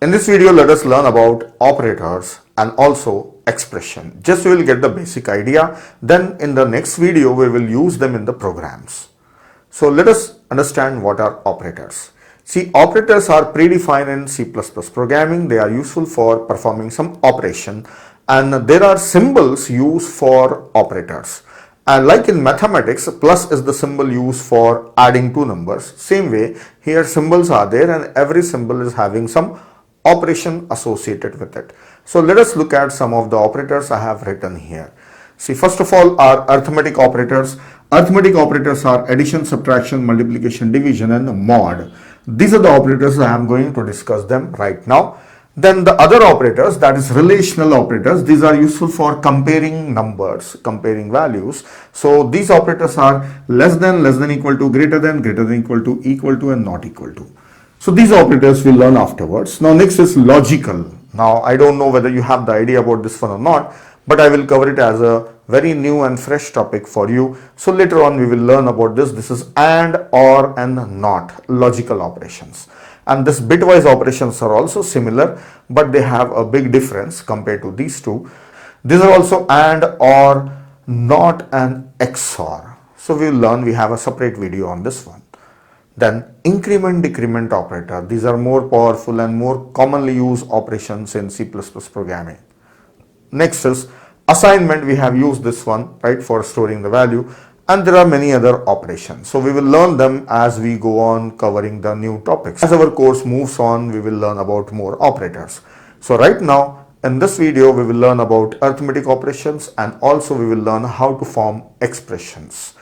In this video, let us learn about operators and also expression. Just we will get the basic idea. Then in the next video, we will use them in the programs. So let us understand what are operators. See, operators are predefined in C++ programming. They are useful for performing some operation, and there are symbols used for operators. And like in mathematics, plus is the symbol used for adding two numbers. Same way, here symbols are there and every symbol is having some operation associated with it. So let us look at some of the operators I have written here. See, first of all are arithmetic operators. Arithmetic operators are addition, subtraction, multiplication, division and mod. These are the operators I am going to discuss them right now. Then the other operators, that is relational operators, these are useful for comparing numbers, comparing values. So these operators are less than equal to, greater than equal to and not equal to. So these operators we'll learn afterwards. Now next is logical. Now I don't know whether you have the idea about this one or not, but I will cover it as a very new and fresh topic for you. So later on we will learn about this. This is and, or and not, logical operations. And this bitwise operations are also similar, but they have a big difference compared to these two. These are also and, or, not and XOR. So we will learn, we have a separate video on this one. Then increment decrement operator. These are more powerful and more commonly used operations in C++ programming. Next is assignment. We have used this one, right, for storing the value. And there are many other operations. So we will learn them as we go on covering the new topics. As our course moves on, we will learn about more operators. So right now in this video, we will learn about arithmetic operations and also we will learn how to form expressions.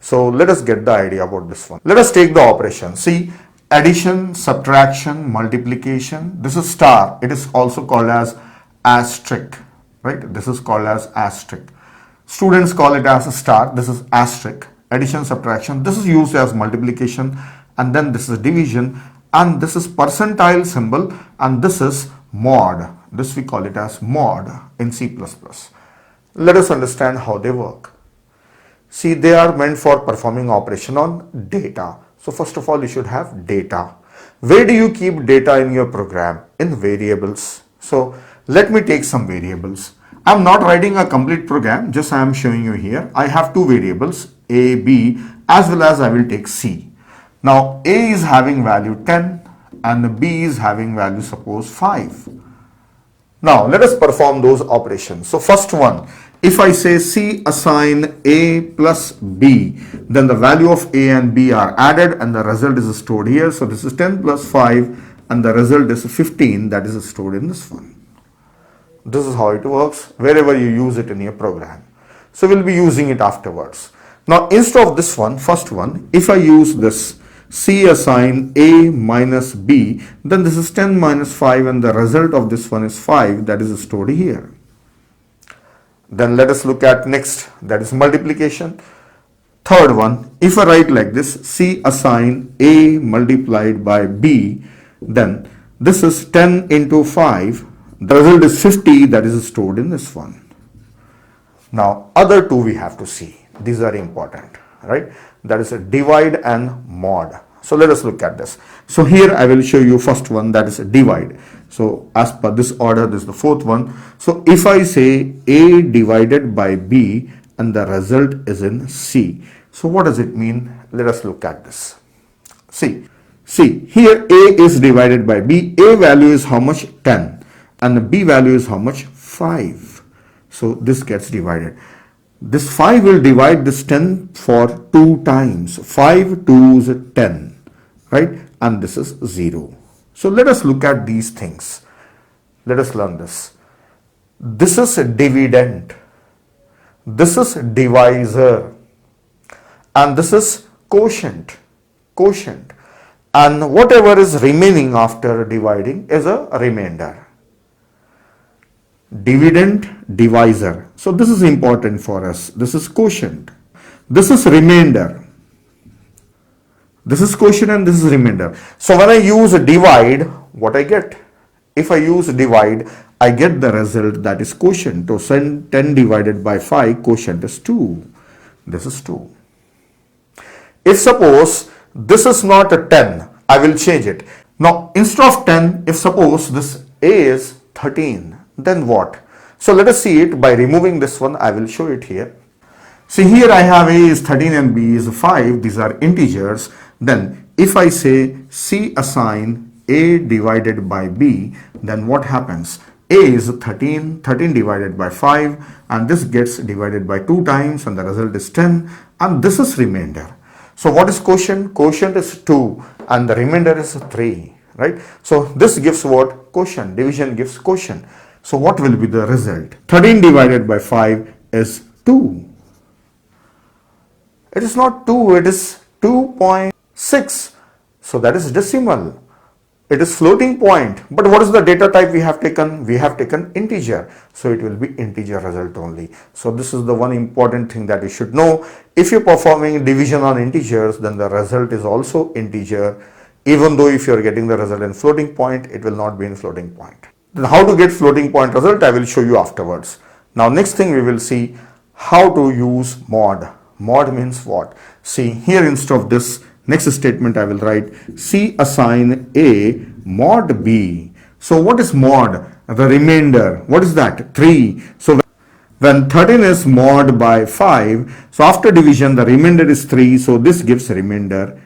So let us get the idea about this one. Let us take the operation. See, addition, subtraction, multiplication. This is star. It is also called as asterisk, right? This is called as asterisk. Students call it as a star. This is asterisk. Addition, subtraction. This is used as multiplication, and then this is division, and this is percentile symbol, and this is mod. This we call it as mod in C++. Let us understand how they work. See, they are meant for performing operation on data. So first of all, you should have data. Where do you keep data in your program? In variables. So let me take some variables. I'm not writing a complete program, just I am showing you here. I have two variables, A, B, as well as I will take C. Now A is having value 10 and B is having value suppose 5. Now let us perform those operations. So first one, if I say C assign A plus B, then the value of A and B are added and the result is stored here. So this is 10 plus 5 and the result is 15, that is stored in this one. This is how it works wherever you use it in your program. So we'll be using it afterwards. Now instead of this one, first one, if I use this C assign A minus B, then this is 10 minus 5 and the result of this one is 5, that is stored here. Then let us look at next, that is multiplication. Third one, if I write like this, C assign A multiplied by B, then this is 10 into 5. The result is 50, that is stored in this one. Now other two we have to see. These are important, right? That is a divide and mod. So let us look at this. So here I will show you first one, that is a divide. So as per this order, this is the fourth one. So if I say A divided by B and the result is in C. So what does it mean? Let us look at this. See, here A is divided by B. A value is how much? 10. And the B value is how much? 5. So this gets divided. This 5 will divide this 10 for 2 times. 5 2 is 10, right? And this is 0. So let us look at these things. Let us learn this. This is a dividend. This is divisor. And this is quotient. And whatever is remaining after dividing is a remainder. Dividend, divisor. So this is important for us. This is quotient. This is remainder. This is quotient and this is remainder. So when I use divide, what I get? If I use divide, I get the result, that is quotient. So 10 divided by 5, quotient is 2. This is 2. If suppose this is not a 10, I will change it. Now instead of 10, if suppose this A is 13, then what? So let us see it by removing this one. I will show it here. See, here I have A is 13 and B is 5. These are integers. Then if I say C assign A divided by B, then what happens? A is 13, 13 divided by 5, and this gets divided by 2 times, and the result is 10, and this is remainder. So what is quotient? Quotient is 2 and the remainder is 3, right? So this gives what? Quotient. Division gives quotient. So what will be the result? 13 divided by 5 is 2. It is not 2, it is 2.6. So that is decimal. It is floating point. But what is the data type we have taken? We have taken integer. So it will be integer result only. So this is the one important thing that you should know. If you're performing division on integers, then the result is also integer. Even though if you're getting the result in floating point, it will not be in floating point. Then how to get floating point result, I will show you afterwards. Now next thing we will see how to use mod. Mod means what? See, here instead of this next statement I will write C assign A mod B. So what is mod? The remainder. What is that? 3. So when 13 is mod by 5, so after division the remainder is 3. So this gives remainder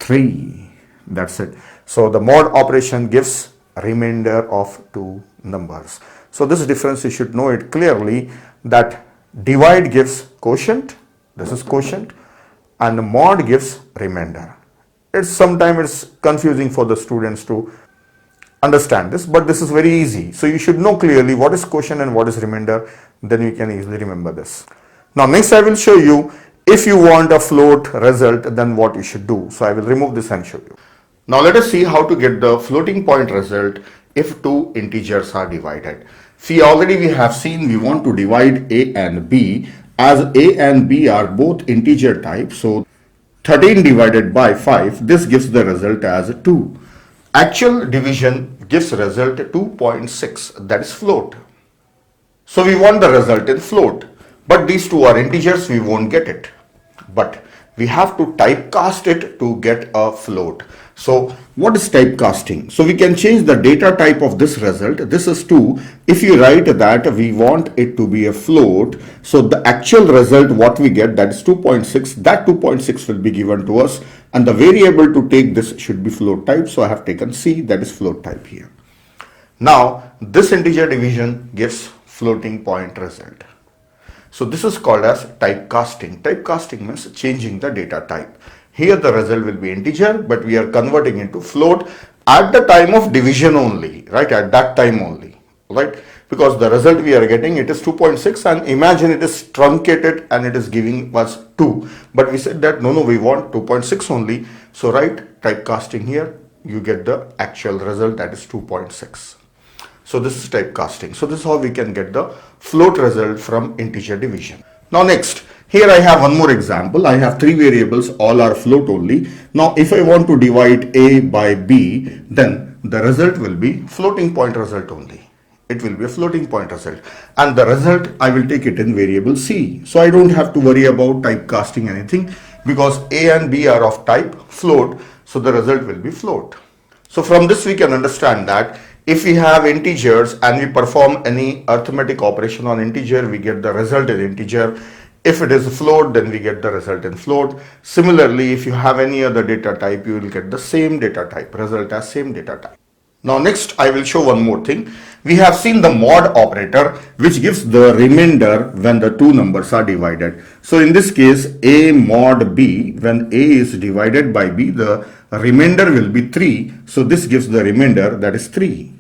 3. That's it. So the mod operation gives remainder of 2 numbers. So this difference you should know it clearly, that divide gives quotient. This is quotient, and the mod gives remainder. Sometimes it's confusing for the students to understand this, but this is very easy. So you should know clearly what is quotient and what is remainder, then you can easily remember this. Now next I will show you, if you want a float result, then what you should do. So I will remove this and show you. Now let us see how to get the floating point result if 2 integers are divided. See, already we have seen we want to divide A and B. As A and B are both integer type, so 13 divided by 5, this gives the result as 2. Actual division gives result 2.6, that is float. So we want the result in float, but these 2 are integers, we won't get it. But we have to typecast it to get a float. So what is typecasting? So we can change the data type of this result. This is 2. If you write that we want it to be a float, so the actual result what we get, that is 2.6, that 2.6 will be given to us, and the variable to take this should be float type. So I have taken C, that is float type here. Now this integer division gives floating point result. So this is called as typecasting. Typecasting means changing the data type. Here the result will be integer, but we are converting into float at the time of division only, right? At that time only, right? Because the result we are getting, it is 2.6, and imagine it is truncated and it is giving us 2. But we said that no, we want 2.6 only. So write typecasting here, you get the actual result, that is 2.6. So this is typecasting. So this is how we can get the float result from integer division. Now next, here I have one more example. I have 3 variables, all are float only. Now if I want to divide A by B, then the result will be floating point result only. It will be a floating point result, and the result I will take it in variable C. So I don't have to worry about typecasting anything, because A and B are of type float, so the result will be float. So from this we can understand that if we have integers and we perform any arithmetic operation on integer, we get the result in integer. If it is a float, then we get the result in float. Similarly, if you have any other data type, you will get the same data type, result as same data type. Now next I will show one more thing. We have seen the mod operator, which gives the remainder when the 2 numbers are divided. So in this case, A mod B, when A is divided by B, the remainder will be 3. So this gives the remainder, that is 3,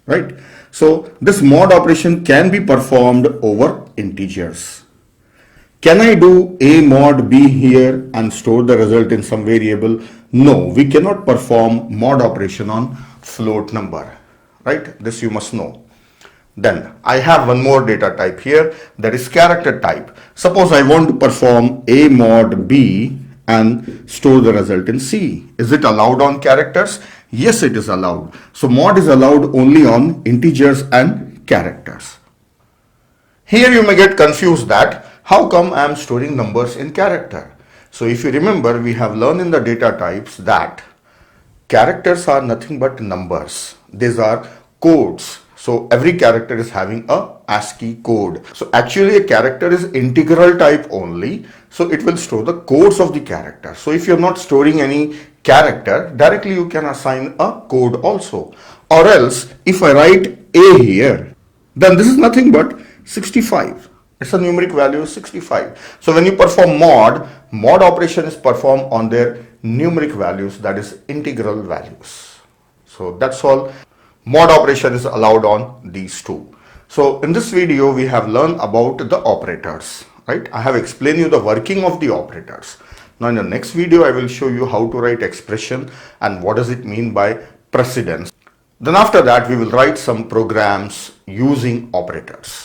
right? So this mod operation can be performed over integers. Can I do A mod B here and store the result in some variable? No, we cannot perform mod operation on float number, right? This you must know. Then I have one more data type here, that is character type. Suppose I want to perform A mod B and store the result in C. Is it allowed on characters? Yes, it is allowed. So mod is allowed only on integers and characters. Here you may get confused that how come I am storing numbers in character? So if you remember, we have learned in the data types that characters are nothing but numbers. These are codes. So every character is having a ASCII code. So actually a character is integral type only. So it will store the codes of the character. So if you're not storing any character, directly you can assign a code also. Or else if I write A here, then this is nothing but 65. It's a numeric value 65. So when you perform mod operation is performed on their numeric values, that is integral values. So that's all. Mod operation is allowed on these two. So in this video we have learned about the operators, right? I have explained you the working of the operators. Now in the next video I will show you how to write expression and what does it mean by precedence. Then after that we will write some programs using operators.